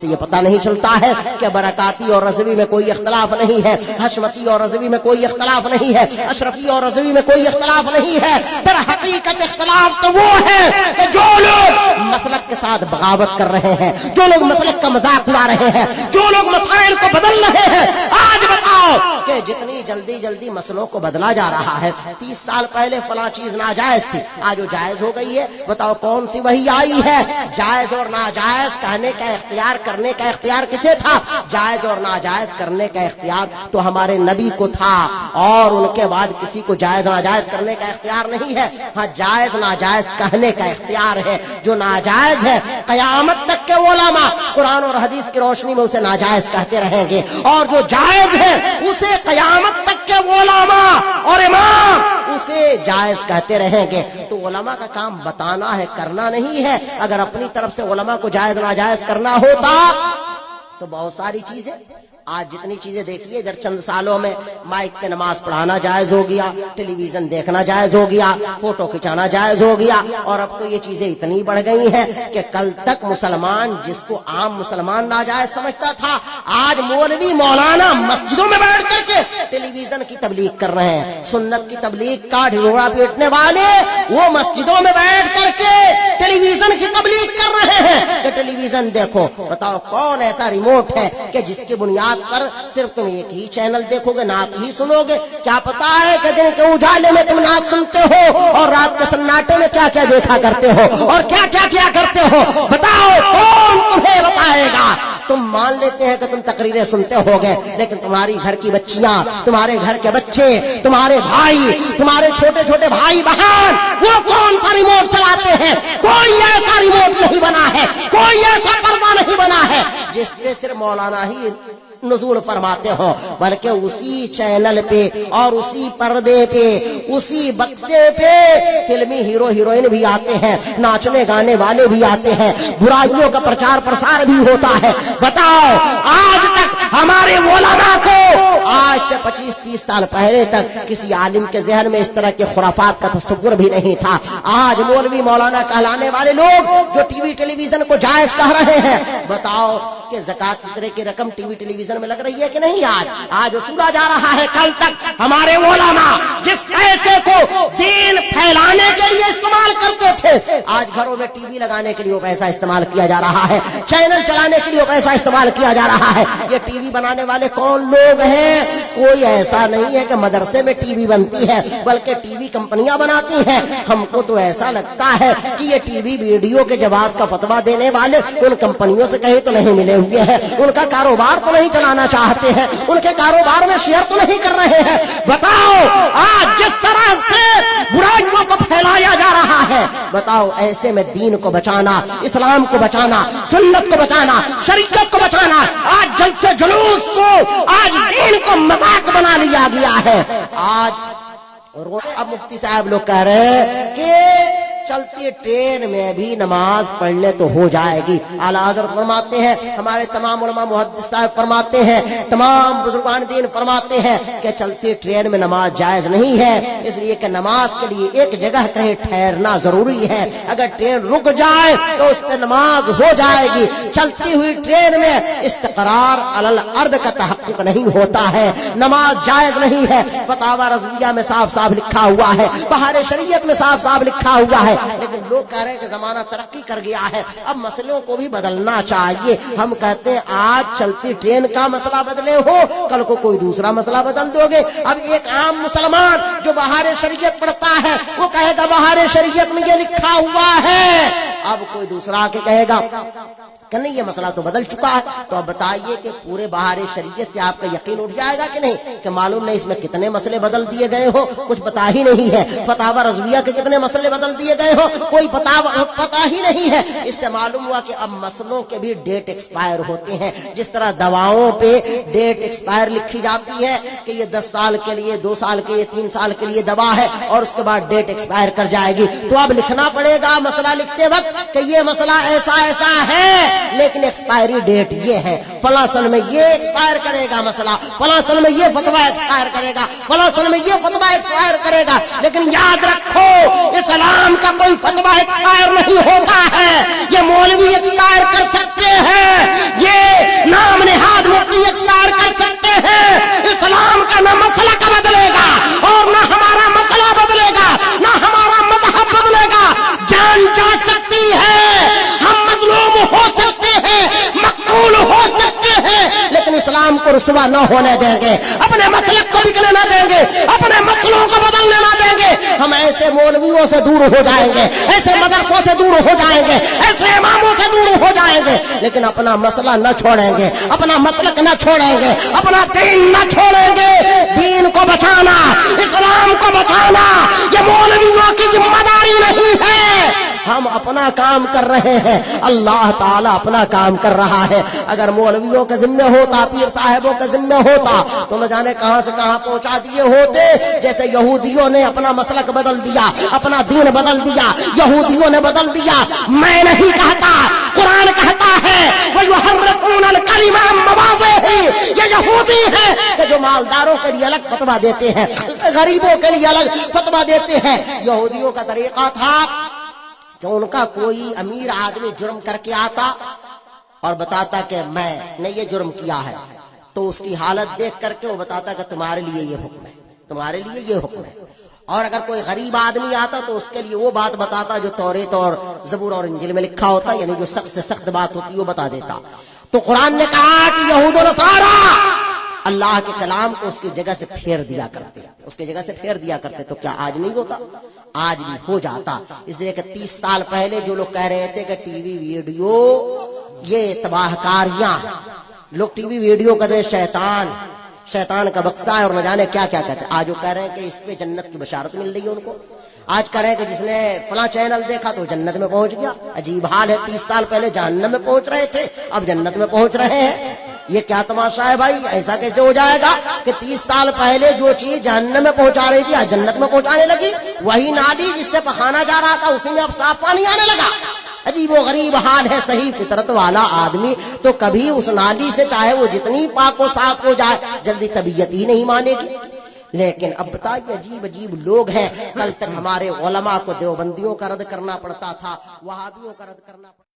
یہ پتہ نہیں چلتا ہے کہ برکاتی اور رضوی میں کوئی اختلاف نہیں ہے، حشمتی اور رضوی میں کوئی اختلاف نہیں ہے، اشرفی اور رضوی میں کوئی اختلاف نہیں ہے۔ در حقیقت اختلاف تو وہ ہے کہ جو لوگ مسلک کے ساتھ بغاوت کر رہے ہیں، جو لوگ مسلک کا مذاق اڑا رہے ہیں، جو لوگ مسائل کو بدل رہے ہیں۔ آج بتاؤ کہ جتنی جلدی مسئلوں کو بدلا جا رہا ہے، 30 سال پہلے فلاں چیز ناجائز تھی، آج وہ جائز ہو گئی ہے۔ بتاؤ کون سی وحی آئی ہے؟ جائز اور ناجائز کہنے کا اختیار کرنے کا اختیار کسے تھا؟ جائز اور ناجائز کرنے کا اختیار تو ہمارے نبی کو تھا، اور ان کے بعد کسی کو جائز ناجائز کرنے کا اختیار نہیں ہے۔ ہاں جائز ناجائز کہنے کا اختیار ہے۔ جو ناجائز ہے قیامت تک کے علماء قرآن اور حدیث کی روشنی میں اسے ناجائز کہتے رہیں گے، اور جو جائز ہے اسے قیامت تک کے علماء اور امام اسے جائز کہتے رہیں گے۔ تو علماء کا کام بتانا ہے، کرنا نہیں ہے۔ اگر اپنی طرف سے علماء کو جائز ناجائز کرنا ہوتا تو بہت ساری چیزیں، آج جتنی چیزیں دیکھیے، ادھر چند سالوں میں مائک پہ نماز پڑھانا جائز ہو گیا، ٹیلی ویژن دیکھنا جائز ہو گیا، فوٹو کھچانا جائز ہو گیا، اور اب تو یہ چیزیں اتنی بڑھ گئی ہیں کہ کل تک مسلمان جس کو عام مسلمان ناجائز سمجھتا تھا، آج مولوی مولانا مسجدوں میں بیٹھ کر کے ٹیلی ویژن کی تبلیغ کر رہے ہیں۔ سنت کی تبلیغ کا ڈھیڑوڑا پیٹنے والے وہ مسجدوں میں بیٹھ کر کے ٹیلی ویژن کی تبلیغ کر رہے ہیں کہ ٹیلی ویژن دیکھو۔ بتاؤ کون ایسا ریموٹ ہے کہ جس کی بنیاد پر صرف تم ایک ہی چینل دیکھو گے، نعت ہی سنو گے؟ کیا پتا ہے کہ دن کے اجالے میں تم نعت سنتے ہو اور رات کے سناٹے میں کیا کیا دیکھا کرتے ہو اور کیا کیا کیا کرتے ہو؟ بتاؤ کون تمہیں بتائے گا؟ تم مان لیتے ہیں کہ تم تقریریں سنتے ہوگے، لیکن تمہاری گھر کی بچیاں، تمہارے گھر کے بچے، تمہارے بھائی، تمہارے چھوٹے چھوٹے بھائی بہن، وہ کون سا ریموٹ چلاتے ہیں؟ کوئی ایسا ریموٹ نہیں بنا ہے، کوئی ایسا پردہ نہیں بنا ہے جس پہ صرف مولانا ہی نزول فرماتے ہو، بلکہ اسی چینل پہ اور اسی پردے پہ، اسی بکسے پہ فلمی ہیرو ہیروئن بھی آتے ہیں، ناچنے گانے والے بھی آتے ہیں، برائیوں کا پرچار پرسار بھی ہوتا ہے۔ بتاؤ آج تک ہمارے علماء کو، آج سے 25-30 سال پہلے تک کسی عالم کے ذہن میں اس طرح کے خرافات کا تصور بھی نہیں تھا۔ آج مولوی مولانا کہلانے والے لوگ جو ٹی وی ٹیلی ویژن کو جائز کہہ رہے ہیں، بتاؤ کہ زکات فطرے کی رقم ٹی وی ٹیلی ویژن میں لگ رہی ہے کہ نہیں؟ آج وصولا جا رہا ہے۔ کل تک ہمارے علماء جس پیسے کو دین پھیلانے کے لیے استعمال کرتے تھے، آج گھروں میں ٹی وی لگانے کے لیے وہ پیسہ استعمال کیا جا رہا ہے، چینل چلانے کے لیے وہ پیسہ استعمال کیا جا رہا ہے۔ یہ ٹی وی بنانے والے کون لوگ ہیں؟ کوئی ایسا نہیں ہے کہ مدرسے میں ٹی وی بنتی ہے، بلکہ ٹی وی کمپنیاں بناتی ہیں۔ ہم کو تو ایسا لگتا ہے کہ یہ ٹی وی ویڈیو کے جواز کا فتویٰ دینے والے ان کمپنیوں سے کہیں تو نہیں ملے ہوئے ہیں، ان کا کاروبار تو نہیں چلانا چاہتے ہیں، ان کے کاروبار میں شیئر تو نہیں کر رہے ہیں۔ بتاؤ آج جس طرح سے برائیوں کو پھیلایا جا رہا ہے، بتاؤ ایسے میں دین کو بچانا، اسلام کو بچانا، سنت کو بچانا، شریعت کو بچانا، آج جلد سے جلوس کو، آج دین کو مذاق بنا لیا گیا ہے۔ آج اب مفتی صاحب لوگ کہہ رہے ہیں کہ چلتی ٹرین میں بھی نماز پڑھ لے تو ہو جائے گی۔ اعلیٰ حضرت فرماتے ہیں، ہمارے تمام علماء محدث صاحب فرماتے ہیں، تمام بزرگان دین فرماتے ہیں کہ چلتی ٹرین میں نماز جائز نہیں ہے، اس لیے کہ نماز کے لیے ایک جگہ کہیں ٹھہرنا ضروری ہے۔ اگر ٹرین رک جائے تو اس پہ نماز ہو جائے گی۔ چلتی ہوئی ٹرین میں استقرار علی الارض کا تحقق نہیں ہوتا ہے، نماز جائز نہیں ہے۔ فتاوی رضویہ میں صاف صاف لکھا ہوا ہے، بہار شریعت میں صاف صاف لکھا ہوا ہے۔ لیکن لوگ کہہ رہے ہیں کہ زمانہ ترقی کر گیا ہے، اب مسئلوں کو بھی بدلنا چاہیے۔ ہم کہتے ہیں آج چلتی ٹرین کا مسئلہ بدلے ہو، کل کو کوئی دوسرا مسئلہ بدل دو گے۔ اب ایک عام مسلمان جو بہار شریعت پڑھتا ہے وہ کہے گا بہار شریعت میں یہ لکھا ہوا ہے، اب کوئی دوسرا کے کہے گا کہ نہیں یہ مسئلہ تو بدل چکا ہے۔ تو اب بتائیے کہ پورے بہار شریعت سے آپ کا یقین اٹھ جائے گا کہ نہیں؟ کہ معلوم نہیں اس میں کتنے مسئلے بدل دیے گئے ہو، کچھ پتا ہی نہیں ہے۔ فتاوی رضویہ کے کتنے مسئلے بدل دیے گئے ہو، کوئی پتا ہی نہیں ہے۔ اس سے معلوم ہوا کہ اب مسئلوں کے بھی ڈیٹ ایکسپائر ہوتے ہیں۔ جس طرح دواؤں پہ ڈیٹ ایکسپائر لکھی جاتی ہے کہ یہ 10 سال کے لیے، 2 سال کے لیے، 3 سال کے لیے دوا ہے، اور اس کے بعد ڈیٹ ایکسپائر کر جائے گی، تو اب لکھنا پڑے گا مسئلہ لکھتے وقت کہ یہ مسئلہ ایسا ایسا ہے، لیکن ایکسپائری ڈیٹ یہ ہے، فلاں سن میں یہ ایکسپائر کرے گا مسئلہ، فلاں سن میں یہ فتویٰ ایکسپائر کرے گا، فلاں سن میں یہ فتویٰ ایکسپائر کرے گا۔ لیکن یاد رکھو اسلام کا کوئی فتویٰ ایکسپائر نہیں ہوتا ہے، یہ مولوی ایکسپائر کر سکتے ہیں، یہ کو رسوا نہ ہونے دیں گے، اپنے مسلک کو بکنے نہ دیں گے، اپنے مسلوں کو بدلنے نہ دیں گے۔ ہم ایسے مولویوں سے دور ہو جائیں گے، ایسے مدرسوں سے دور ہو جائیں گے، ایسے اماموں سے دور ہو جائیں گے، لیکن اپنا مسئلہ نہ چھوڑیں گے، اپنا مسلک نہ چھوڑیں گے، اپنا دین نہ چھوڑیں گے۔ دین کو بچانا، اسلام کو بچانا یہ مولویوں کی ذمہ داری نہیں ہے۔ ہم اپنا کام کر رہے ہیں، اللہ تعالیٰ اپنا کام کر رہا ہے۔ اگر مولویوں کے ذمہ ہوتا، پیر صاحبوں کے ذمہ ہوتا تو نہ جانے کہاں سے کہاں پہنچا دیے ہوتے۔ جیسے یہودیوں نے اپنا مسلک بدل دیا، اپنا دین بدل دیا، یہودیوں نے بدل دیا۔ میں نہیں کہتا، قرآن کہتا ہے وَيُحَرِّفُونَ الْكَلِمَ عَن مَّوَاضِعِهِ۔ یہ یہودی ہے کہ جو مالداروں کے لیے الگ فتویٰ دیتے ہیں، غریبوں کے لیے الگ فتویٰ دیتے ہیں۔ یہودیوں کا طریقہ تھا کہ ان کا کوئی امیر آدمی جرم کر کے آتا اور بتاتا کہ میں نے یہ جرم کیا ہے، تو اس کی حالت دیکھ کر کے وہ بتاتا کہ تمہارے لیے یہ حکم ہے، تمہارے لیے یہ حکم ہے۔ اور اگر کوئی غریب آدمی آتا تو اس کے لیے وہ بات بتاتا جو توریت اور زبور اور انجیل میں لکھا ہوتا، یعنی جو سخت سے سخت بات ہوتی وہ بتا دیتا۔ تو قرآن نے کہا کہ یہود و نصارا اللہ کے کلام کو اس کی جگہ سے پھیر دیا کرتے، اس کی جگہ سے پھیر دیا کرتے۔ تو کیا آج نہیں ہوتا؟ آج بھی ہو جاتا۔ اس لیے کہ 30 سال پہلے جو لوگ کہہ رہے تھے کہ ٹی وی ویڈیو یہ تباہ کاریاں، لوگ ٹی وی ویڈیو کہتے شیطان کا بکسا ہے اور نہ جانے کیا کیا کہتے ہیں، آج وہ کہہ رہے ہیں کہ اس پہ جنت کی بشارت مل رہی ہے ان کو۔ آج کہہ رہے ہیں کہ جس نے فلاں چینل دیکھا تو جنت میں پہنچ گیا۔ عجیب حال ہے، 30 سال پہلے جہنم میں پہنچ رہے تھے، اب جنت میں پہنچ رہے ہیں۔ یہ کیا تماشا ہے بھائی؟ ایسا کیسے ہو جائے گا کہ 30 سال پہلے جو چیز جہنم میں پہنچا رہی تھی آج جنت میں پہنچانے لگی؟ وہی نالی جس سے پخانا جا رہا تھا اسی میں اب صاف پانی آنے لگا۔ عجیب و غریب حال ہے۔ صحیح فطرت والا آدمی تو کبھی اس نالی سے چاہے وہ جتنی پاک و صاف ہو جائے جلدی طبیعت ہی نہیں مانے گی۔ لیکن اب بتائیے عجیب عجیب لوگ ہیں۔ کل تک ہمارے علماء کو دیوبندیوں کا رد کرنا پڑتا تھا، وہابیوں کا رد کرنا پڑتا